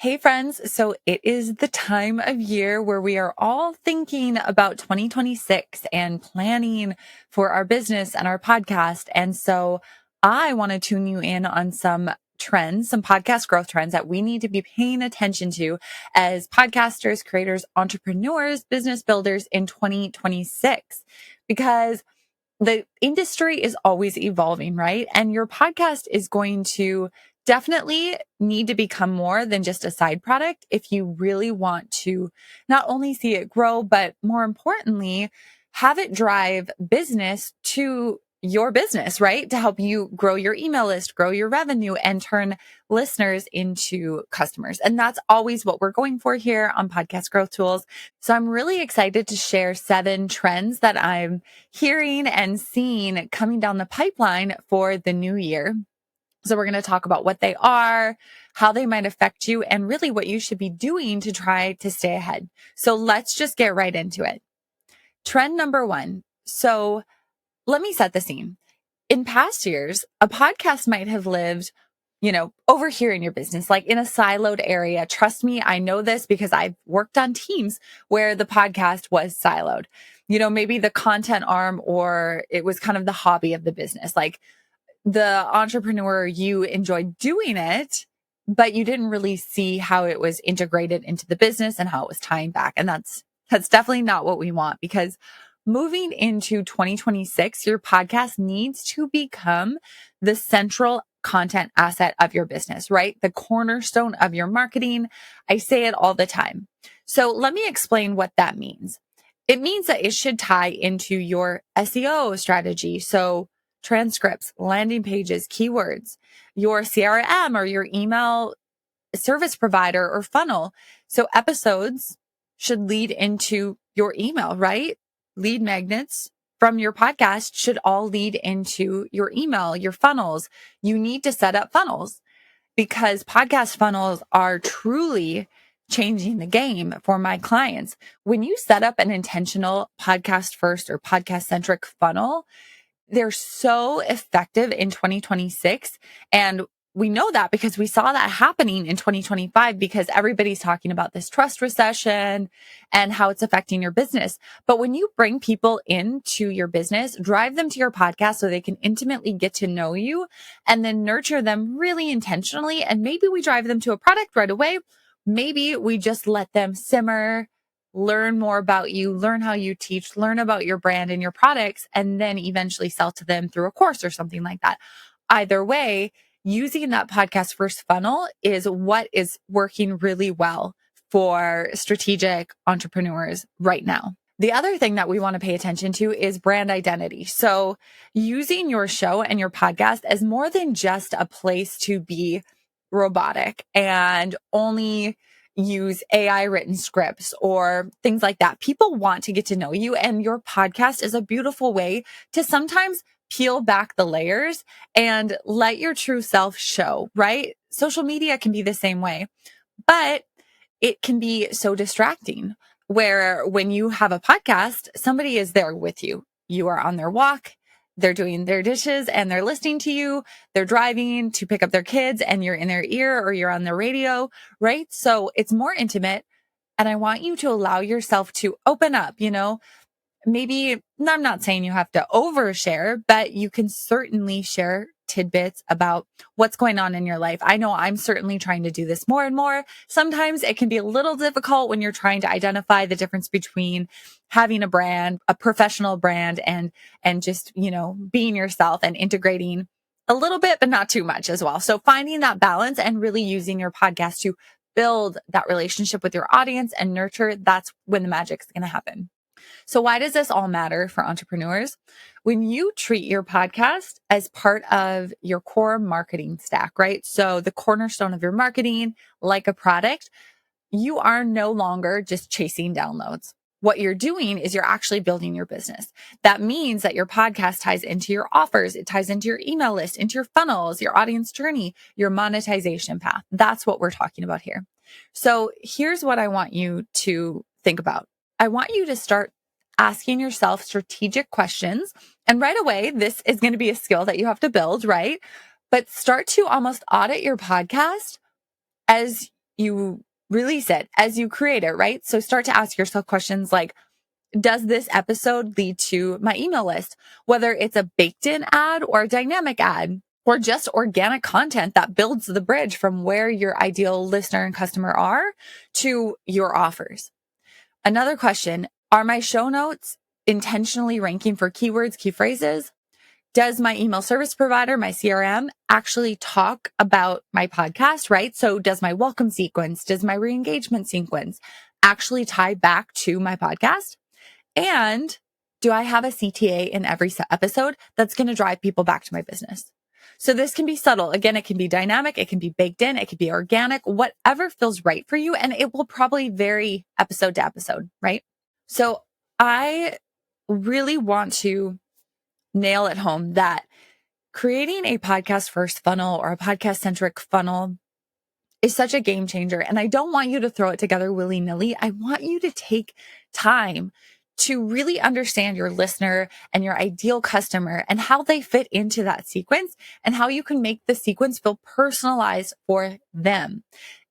Hey friends, so it is the time of year where we are all thinking about 2026 and planning for our business and our podcast. And so I want to tune you in on some trends, some podcast growth trends that we need to be paying attention to as podcasters, creators, entrepreneurs, business builders in 2026. Because the industry is always evolving, right? And your podcast is going to definitely need to become more than just a side product if you really want to not only see it grow, but more importantly, have it drive business to your business, right? To help you grow your email list, grow your revenue, and turn listeners into customers. And that's always what we're going for here on Podcast Growth Tools. So I'm really excited to share 7 trends that I'm hearing and seeing coming down the pipeline for the new year. So we're going to talk about what they are, how they might affect you, and really what you should be doing to try to stay ahead. So let's just get right into it. Trend number 1. So let me set the scene. In past years, a podcast might have lived, over here in your business, like in a siloed area. Trust me, I know this because I've worked on teams where the podcast was siloed. Maybe the content arm, or it was kind of the hobby of the business. Like the entrepreneur, you enjoyed doing it, but you didn't really see how it was integrated into the business and how it was tying back. And that's definitely not what we want, because moving into 2026, your podcast needs to become the central content asset of your business, right? The cornerstone of your marketing. I say it all the time. So let me explain what that means. It means that it should tie into your SEO strategy. So transcripts, landing pages, keywords, your CRM or your email service provider or funnel. So episodes should lead into your email, right? Lead magnets from your podcast should all lead into your email, your funnels. You need to set up funnels because podcast funnels are truly changing the game for my clients. When you set up an intentional podcast first or podcast centric funnel, they're so effective in 2026. And we know that because we saw that happening in 2025, because everybody's talking about this trust recession and how it's affecting your business. But when you bring people into your business, drive them to your podcast so they can intimately get to know you and then nurture them really intentionally. And maybe we drive them to a product right away. Maybe we just let them simmer, learn more about you, learn how you teach, learn about your brand and your products, and then eventually sell to them through a course or something like that. Either way, using that podcast first funnel is what is working really well for strategic entrepreneurs right now. The other thing that we want to pay attention to is brand identity. So using your show and your podcast as more than just a place to be robotic and only use AI written scripts or things like that. People want to get to know you, and your podcast is a beautiful way to sometimes peel back the layers and let your true self show, right? Social media can be the same way, but it can be so distracting where when you have a podcast, somebody is there with you. You are on their walk, they're doing their dishes and they're listening to you. They're driving to pick up their kids and you're in their ear or you're on the radio, right? So it's more intimate. And I want you to allow yourself to open up, maybe I'm not saying you have to overshare, but you can certainly share tidbits about what's going on in your life. I know I'm certainly trying to do this more and more. Sometimes it can be a little difficult when you're trying to identify the difference between having a brand, a professional brand, and just, being yourself and integrating a little bit, but not too much as well. So finding that balance and really using your podcast to build that relationship with your audience and nurture, that's when the magic's going to happen. So why does this all matter for entrepreneurs? When you treat your podcast as part of your core marketing stack, right? So the cornerstone of your marketing, like a product, you are no longer just chasing downloads. What you're doing is you're actually building your business. That means that your podcast ties into your offers. It ties into your email list, into your funnels, your audience journey, your monetization path. That's what we're talking about here. So here's what I want you to think about. I want you to start asking yourself strategic questions. And right away, this is going to be a skill that you have to build, right? But start to almost audit your podcast as you release it, as you create it, right? So start to ask yourself questions like, does this episode lead to my email list? Whether it's a baked in ad or a dynamic ad, or just organic content that builds the bridge from where your ideal listener and customer are to your offers. Another question, are my show notes intentionally ranking for keywords, key phrases? Does my email service provider, my CRM, actually talk about my podcast, right? So does my welcome sequence, does my re-engagement sequence actually tie back to my podcast? And do I have a CTA in every episode that's going to drive people back to my business? So this can be subtle. Again, it can be dynamic. It can be baked in. It can be organic, whatever feels right for you. And it will probably vary episode to episode, right? So I really want to nail it home that creating a podcast first funnel or a podcast centric funnel is such a game changer. And I don't want you to throw it together willy nilly. I want you to take time to really understand your listener and your ideal customer and how they fit into that sequence and how you can make the sequence feel personalized for them.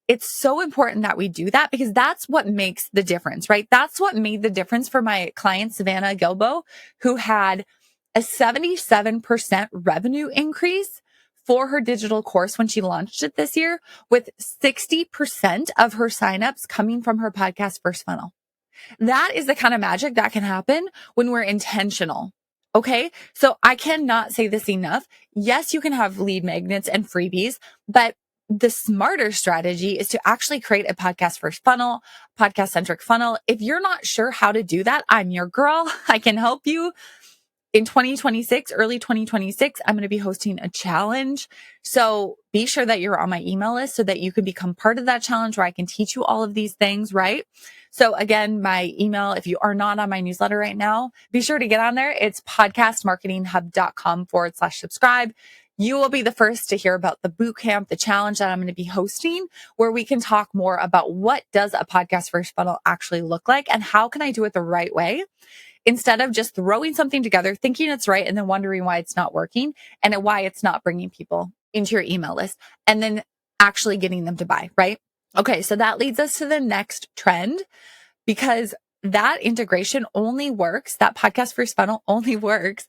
It's so important that we do that because that's what makes the difference, right? That's what made the difference for my client, Savannah Gilbo, who had a 77% revenue increase for her digital course when she launched it this year, with 60% of her signups coming from her podcast first funnel. That is the kind of magic that can happen when we're intentional. Okay. So I cannot say this enough. Yes, you can have lead magnets and freebies, but the smarter strategy is to actually create a podcast first funnel, podcast centric funnel. If you're not sure how to do that, I'm your girl. I can help you. In 2026, early 2026, I'm going to be hosting a challenge. So be sure that you're on my email list so that you can become part of that challenge where I can teach you all of these things, right? So again, my email, if you are not on my newsletter right now, be sure to get on there. It's podcastmarketinghub.com/subscribe. You will be the first to hear about the bootcamp, the challenge that I'm going to be hosting, where we can talk more about what does a podcast first funnel actually look like and how can I do it the right way, instead of just throwing something together, thinking it's right, and then wondering why it's not working and why it's not bringing people into your email list and then actually getting them to buy, right? Okay, so that leads us to the next trend, because that integration only works, that podcast first funnel only works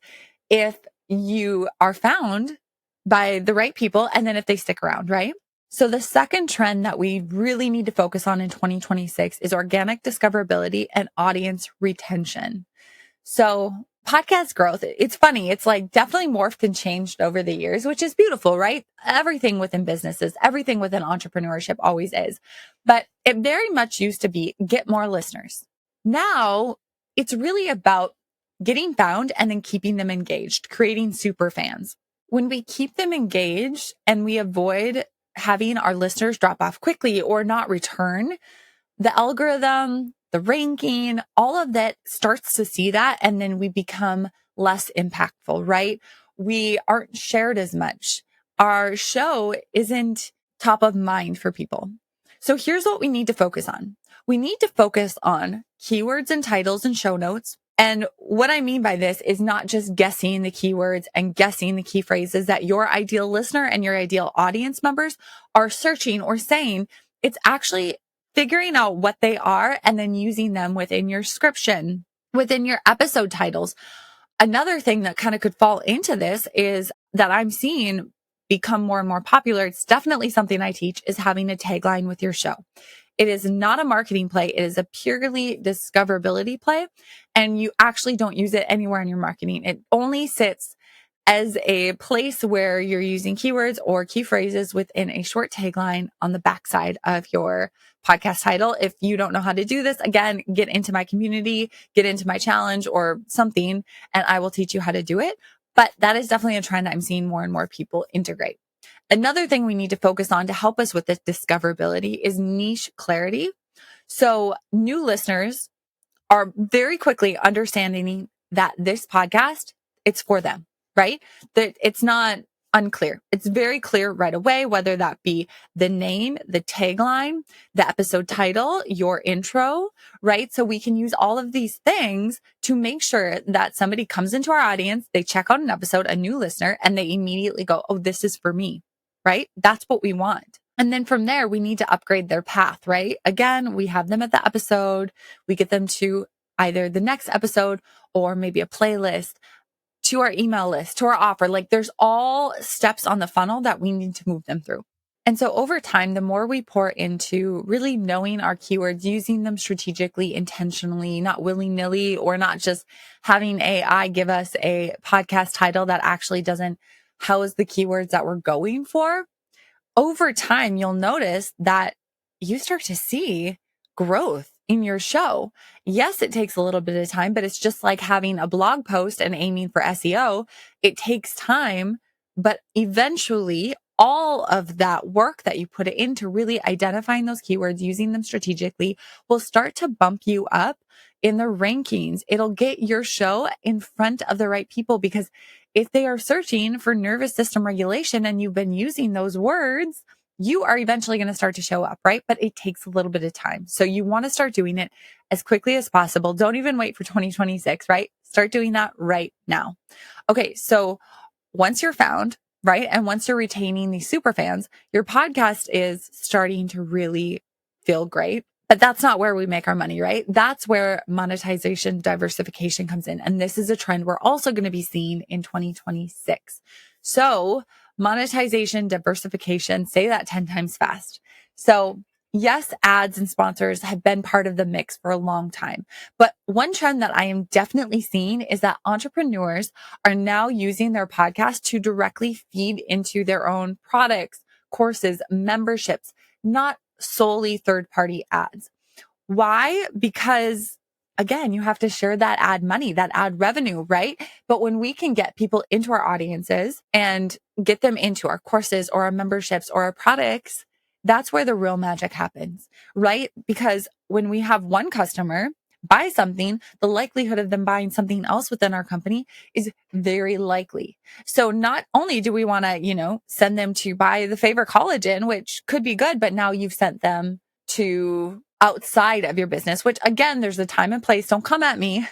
if you are found by the right people and then if they stick around, right? So the second trend that we really need to focus on in 2026 is organic discoverability and audience retention. So podcast growth, it's funny. It's like definitely morphed and changed over the years, which is beautiful, right? Everything within businesses, everything within entrepreneurship always is. But it very much used to be get more listeners. Now it's really about getting found and then keeping them engaged, creating super fans. When we keep them engaged and we avoid having our listeners drop off quickly or not return, the algorithm, the ranking, all of that starts to see that. And then we become less impactful, right? We aren't shared as much. Our show isn't top of mind for people. So here's what we need to focus on. We need to focus on keywords and titles and show notes. And what I mean by this is not just guessing the keywords and guessing the key phrases that your ideal listener and your ideal audience members are searching or saying. It's actually figuring out what they are and then using them within your description, within your episode titles. Another thing that kind of could fall into this is that I'm seeing become more and more popular. It's definitely something I teach, is having a tagline with your show. It is not a marketing play. It is a purely discoverability play. And you actually don't use it anywhere in your marketing. It only sits as a place where you're using keywords or key phrases within a short tagline on the backside of your podcast title. If you don't know how to do this, again, get into my community, get into my challenge or something, and I will teach you how to do it. But that is definitely a trend I'm seeing more and more people integrate. Another thing we need to focus on to help us with this discoverability is niche clarity. So new listeners are very quickly understanding that this podcast, it's for them, right? That it's not unclear. It's very clear right away, whether that be the name, the tagline, the episode title, your intro, right? So we can use all of these things to make sure that somebody comes into our audience, they check out an episode, a new listener, and they immediately go, oh, this is for me, right? That's what we want. And then from there, we need to upgrade their path, right? Again, we have them at the episode. We get them to either the next episode or maybe a playlist, to our email list, to our offer. Like there's all steps on the funnel that we need to move them through. And so over time, the more we pour into really knowing our keywords, using them strategically, intentionally, not willy-nilly, or not just having AI give us a podcast title that actually doesn't house the keywords that we're going for, over time, you'll notice that you start to see growth in your show. Yes, it takes a little bit of time, but it's just like having a blog post and aiming for SEO. It takes time, but eventually all of that work that you put into really identifying those keywords, using them strategically, will start to bump you up in the rankings. It'll get your show in front of the right people, because if they are searching for nervous system regulation and you've been using those words, you are eventually going to start to show up, right? But it takes a little bit of time. So you want to start doing it as quickly as possible. Don't even wait for 2026, right? Start doing that right now. Okay. So once you're found, right? And once you're retaining these super fans, your podcast is starting to really feel great. But that's not where we make our money, right? That's where monetization diversification comes in. And this is a trend we're also going to be seeing in 2026. So monetization diversification, say that 10 times fast. So yes, ads and sponsors have been part of the mix for a long time. But one trend that I am definitely seeing is that entrepreneurs are now using their podcast to directly feed into their own products, courses, memberships, not solely third-party ads. Why? Because again, you have to share that ad money, that ad revenue, right? But when we can get people into our audiences and get them into our courses or our memberships or our products, that's where the real magic happens, right? Because when we have one customer buy something, the likelihood of them buying something else within our company is very likely. So not only do we want to, send them to buy the favorite collagen, which could be good, but now you've sent them to outside of your business, which again, there's a time and place. Don't come at me.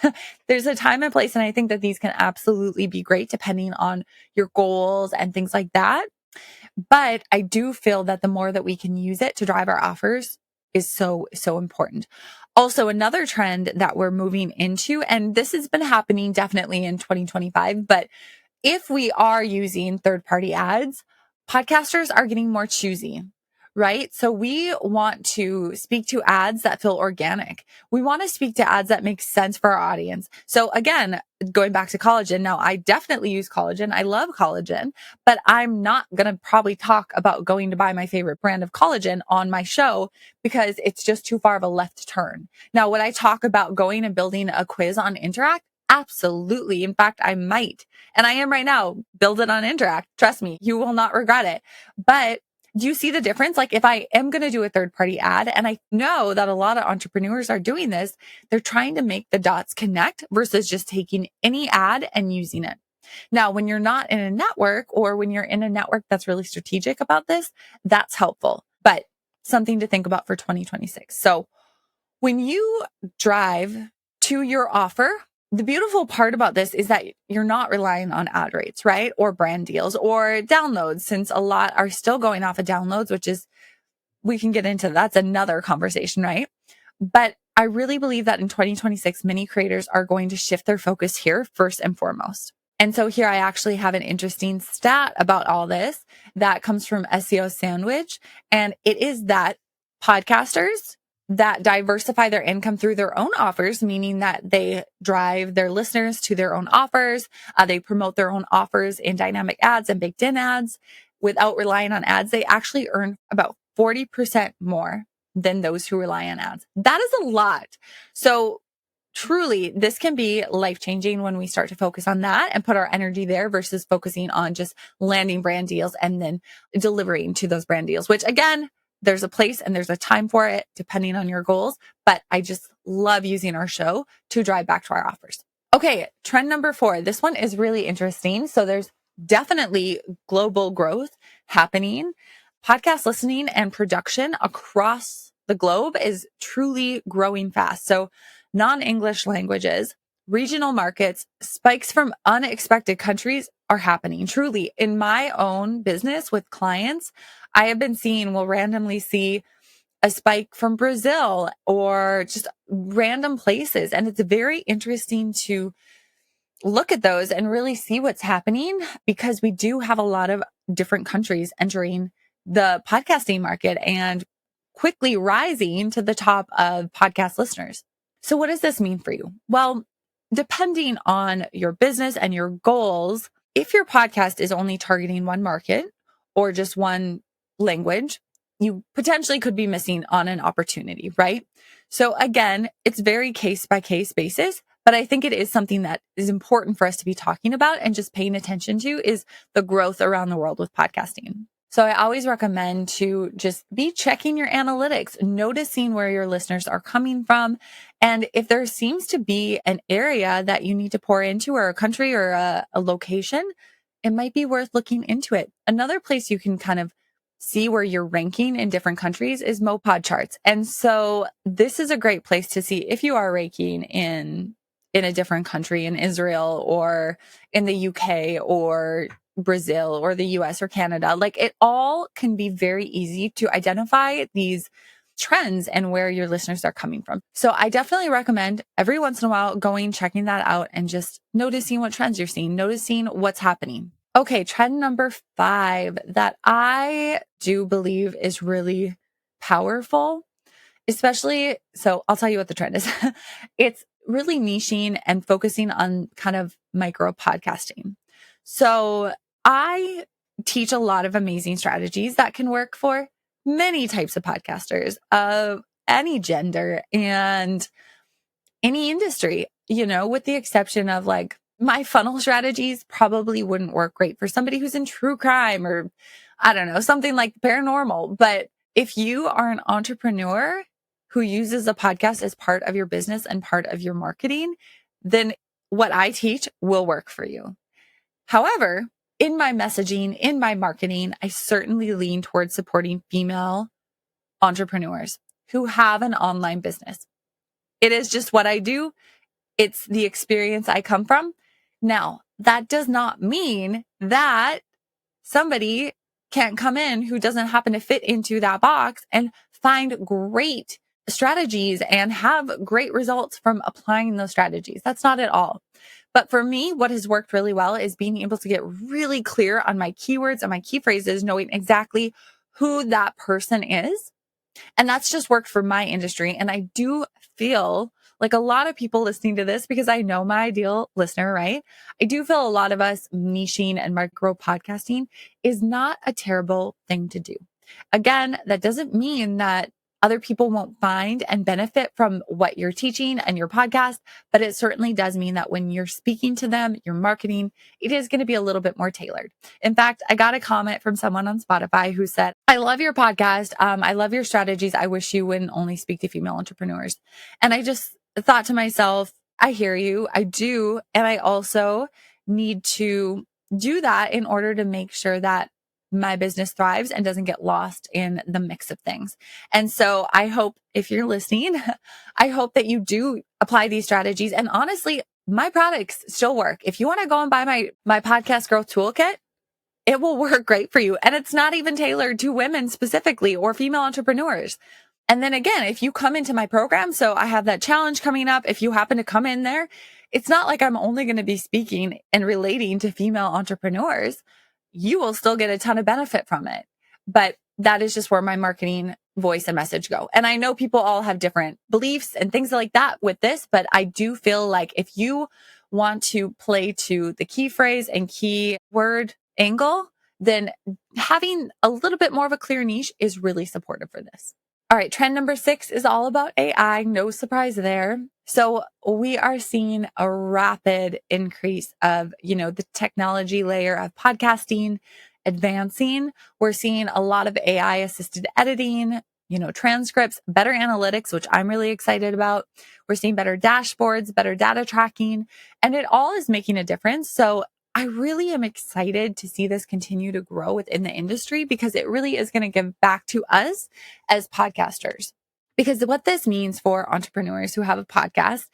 There's a time and place. And I think that these can absolutely be great depending on your goals and things like that. But I do feel that the more that we can use it to drive our offers is so, so important. Also, another trend that we're moving into, and this has been happening definitely in 2025, but if we are using third-party ads, podcasters are getting more choosy, right? So we want to speak to ads that feel organic. We want to speak to ads that make sense for our audience. So again, going back to collagen, now I definitely use collagen. I love collagen, but I'm not going to probably talk about going to buy my favorite brand of collagen on my show because it's just too far of a left turn. Now, would I talk about going and building a quiz on Interact? Absolutely. In fact, I might. And I am right now. Build it on Interact. Trust me, you will not regret it. But do you see the difference? Like if I am going to do a third party ad, and I know that a lot of entrepreneurs are doing this, they're trying to make the dots connect versus just taking any ad and using it. Now, when you're not in a network or when you're in a network that's really strategic about this, that's helpful, but something to think about for 2026. So when you drive to your offer, the beautiful part about this is that you're not relying on ad rates, right? Or brand deals or downloads, since a lot are still going off of downloads, which is, we can get into that's another conversation, right? But I really believe that in 2026, many creators are going to shift their focus here first and foremost. And so here I actually have an interesting stat about all this that comes from SEO Sandwich. And it is that podcasters that diversify their income through their own offers, meaning that they drive their listeners to their own offers. They promote their own offers in dynamic ads and baked in ads without relying on ads. They actually earn about 40% more than those who rely on ads. That is a lot. So truly, this can be life-changing when we start to focus on that and put our energy there versus focusing on just landing brand deals and then delivering to those brand deals, which again, there's a place and there's a time for it depending on your goals. But I just love using our show to drive back to our offers. Okay. Trend number 4. This one is really interesting. So there's definitely global growth happening. Podcast listening and production across the globe is truly growing fast. So non-English languages, regional markets, spikes from unexpected countries are happening. Truly, in my own business with clients, I have been seeing, we'll randomly see a spike from Brazil or just random places. And it's very interesting to look at those and really see what's happening because we do have a lot of different countries entering the podcasting market and quickly rising to the top of podcast listeners. So what does this mean for you? Well, depending on your business and your goals, if your podcast is only targeting one market or just one language, you potentially could be missing on an opportunity, right? So again, it's very case by case basis, but I think it is something that is important for us to be talking about and just paying attention to is the growth around the world with podcasting. So I always recommend to just be checking your analytics, noticing where your listeners are coming from. And if there seems to be an area that you need to pour into or a country or a location, it might be worth looking into it. Another place you can kind of see where you're ranking in different countries is Mopod charts. And so this is a great place to see if you are ranking in a different country, in Israel or in the UK or Brazil or the US or Canada. Like it all can be very easy to identify these trends and where your listeners are coming from. So I definitely recommend every once in a while going, checking that out and just noticing what trends you're seeing, noticing what's happening. Okay, trend number 5 that I do believe is really powerful, especially, so I'll tell you what the trend is. It's really niching and focusing on kind of micro podcasting. So I teach a lot of amazing strategies that can work for many types of podcasters of any gender and any industry, with the exception of like my funnel strategies probably wouldn't work great for somebody who's in true crime or I don't know, something like paranormal. But if you are an entrepreneur who uses a podcast as part of your business and part of your marketing, then what I teach will work for you. However, in my messaging, in my marketing, I certainly lean towards supporting female entrepreneurs who have an online business. It is just what I do. It's the experience I come from. Now, that does not mean that somebody can't come in who doesn't happen to fit into that box and find great strategies and have great results from applying those strategies. That's not at all. But for me, what has worked really well is being able to get really clear on my keywords and my key phrases, knowing exactly who that person is. And that's just worked for my industry. And I do feel like a lot of people listening to this, because I know my ideal listener, right? I do feel a lot of us niching and micro podcasting is not a terrible thing to do. Again, that doesn't mean that other people won't find and benefit from what you're teaching and your podcast, but it certainly does mean that when you're speaking to them, your marketing, it is going to be a little bit more tailored. In fact, I got a comment from someone on Spotify who said, I love your podcast. I love your strategies. I wish you wouldn't only speak to female entrepreneurs. And I just thought to myself, I hear you. I do. And I also need to do that in order to make sure that my business thrives and doesn't get lost in the mix of things. And so I hope if you're listening, I hope that you do apply these strategies. And honestly, my products still work. If you want to go and buy my podcast growth toolkit, it will work great for you. And it's not even tailored to women specifically or female entrepreneurs. And then again, if you come into my program, so I have that challenge coming up. If you happen to come in there, it's not like I'm only going to be speaking and relating to female entrepreneurs. You will still get a ton of benefit from it. But that is just where my marketing voice and message go. And I know people all have different beliefs and things like that with this, but I do feel like if you want to play to the key phrase and key word angle, then having a little bit more of a clear niche is really supportive for this. All right. Trend number 6 is all about AI. No surprise there. So we are seeing a rapid increase of, the technology layer of podcasting advancing. We're seeing a lot of AI assisted editing, transcripts, better analytics, which I'm really excited about. We're seeing better dashboards, better data tracking, and it all is making a difference. So I really am excited to see this continue to grow within the industry because it really is going to give back to us as podcasters. Because what this means for entrepreneurs who have a podcast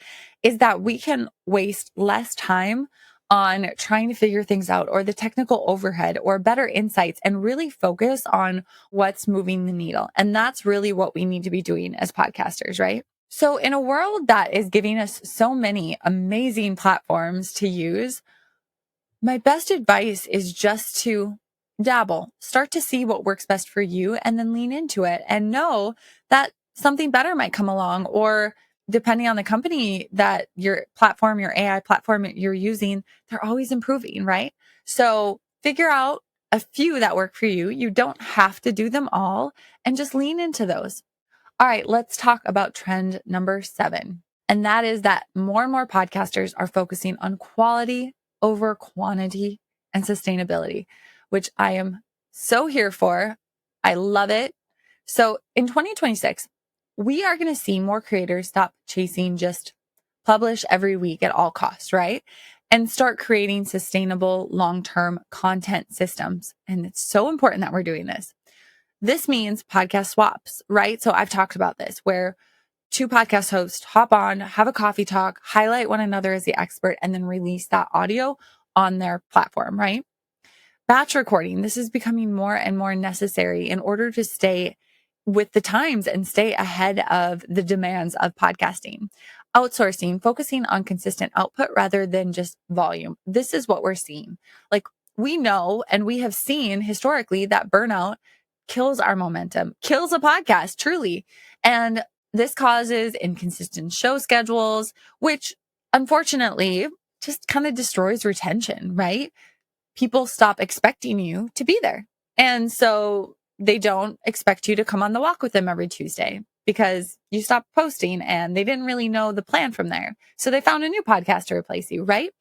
is that we can waste less time on trying to figure things out or the technical overhead or better insights and really focus on what's moving the needle. And that's really what we need to be doing as podcasters, right? So in a world that is giving us so many amazing platforms to use, my best advice is just to dabble, start to see what works best for you and then lean into it and know that something better might come along, or depending on the company that your platform, your AI platform that you're using, they're always improving, right? So figure out a few that work for you. You don't have to do them all and just lean into those. All right, let's talk about trend number 7. And that is that more and more podcasters are focusing on quality over quantity and sustainability, which I am so here for. I love it. So in 2026, we are going to see more creators stop chasing just publish every week at all costs, right? And start creating sustainable long-term content systems. And it's so important that we're doing this. This means podcast swaps, right? So I've talked about this where two podcast hosts hop on, have a coffee talk, highlight one another as the expert, and then release that audio on their platform, right? Batch recording. This is becoming more and more necessary in order to stay with the times and stay ahead of the demands of podcasting. Outsourcing, focusing on consistent output rather than just volume. This is what we're seeing. Like we know and we have seen historically that burnout kills our momentum, kills a podcast, truly. And this causes inconsistent show schedules, which unfortunately just kind of destroys retention, right? People stop expecting you to be there. And so they don't expect you to come on the walk with them every Tuesday because you stopped posting and they didn't really know the plan from there. So they found a new podcast to replace you, right?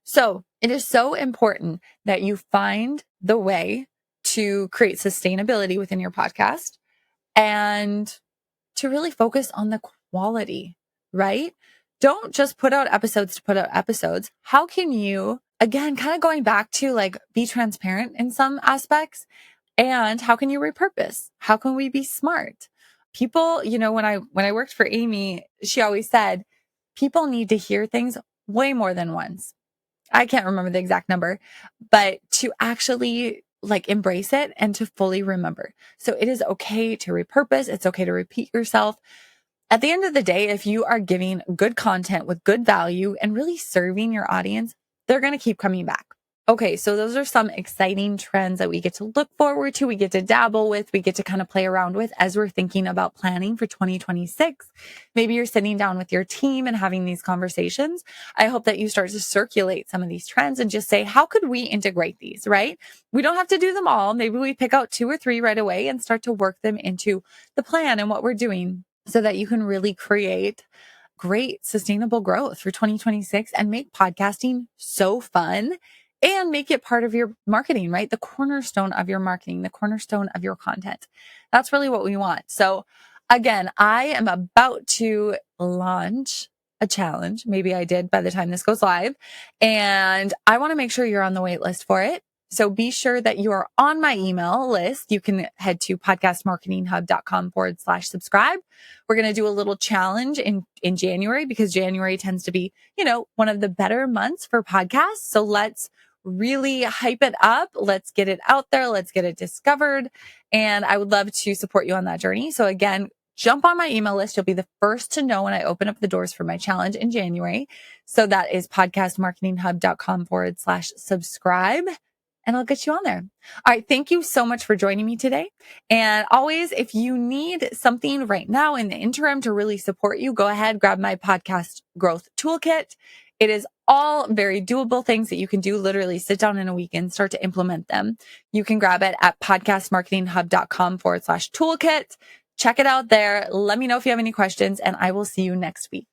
So it is so important that you find the way to create sustainability within your podcast and to really focus on the quality, right? Don't just put out episodes to put out episodes. How can you, again, kind of going back to like be transparent in some aspects, and how can you repurpose? How can we be smart? People, when I worked for Amy, she always said, people need to hear things way more than once. I can't remember the exact number, but to actually like embrace it and to fully remember. So it is okay to repurpose. It's okay to repeat yourself. At the end of the day, if you are giving good content with good value and really serving your audience, they're going to keep coming back. Okay, so those are some exciting trends that we get to look forward to, we get to dabble with, we get to kind of play around with as we're thinking about planning for 2026. Maybe you're sitting down with your team and having these conversations. I hope that you start to circulate some of these trends and just say, how could we integrate these, right? We don't have to do them all. Maybe we pick out 2 or 3 right away and start to work them into the plan and what we're doing so that you can really create great sustainable growth for 2026 and make podcasting so fun and make it part of your marketing, right? The cornerstone of your marketing, the cornerstone of your content. That's really what we want. So again, I am about to launch a challenge. Maybe I did by the time this goes live. And I want to make sure you're on the wait list for it. So be sure that you are on my email list. You can head to podcastmarketinghub.com/subscribe. We're going to do a little challenge in January because January tends to be, one of the better months for podcasts. So let's really hype it up. Let's get it out there. Let's get it discovered. And I would love to support you on that journey. So again, jump on my email list. You'll be the first to know when I open up the doors for my challenge in January. So that is podcastmarketinghub.com/subscribe. And I'll get you on there. All right. Thank you so much for joining me today. And always, if you need something right now in the interim to really support you, go ahead, grab my podcast growth toolkit. It is all very doable things that you can do, literally sit down in a week and start to implement them. You can grab it at podcastmarketinghub.com/toolkit. Check it out there. Let me know if you have any questions, and I will see you next week.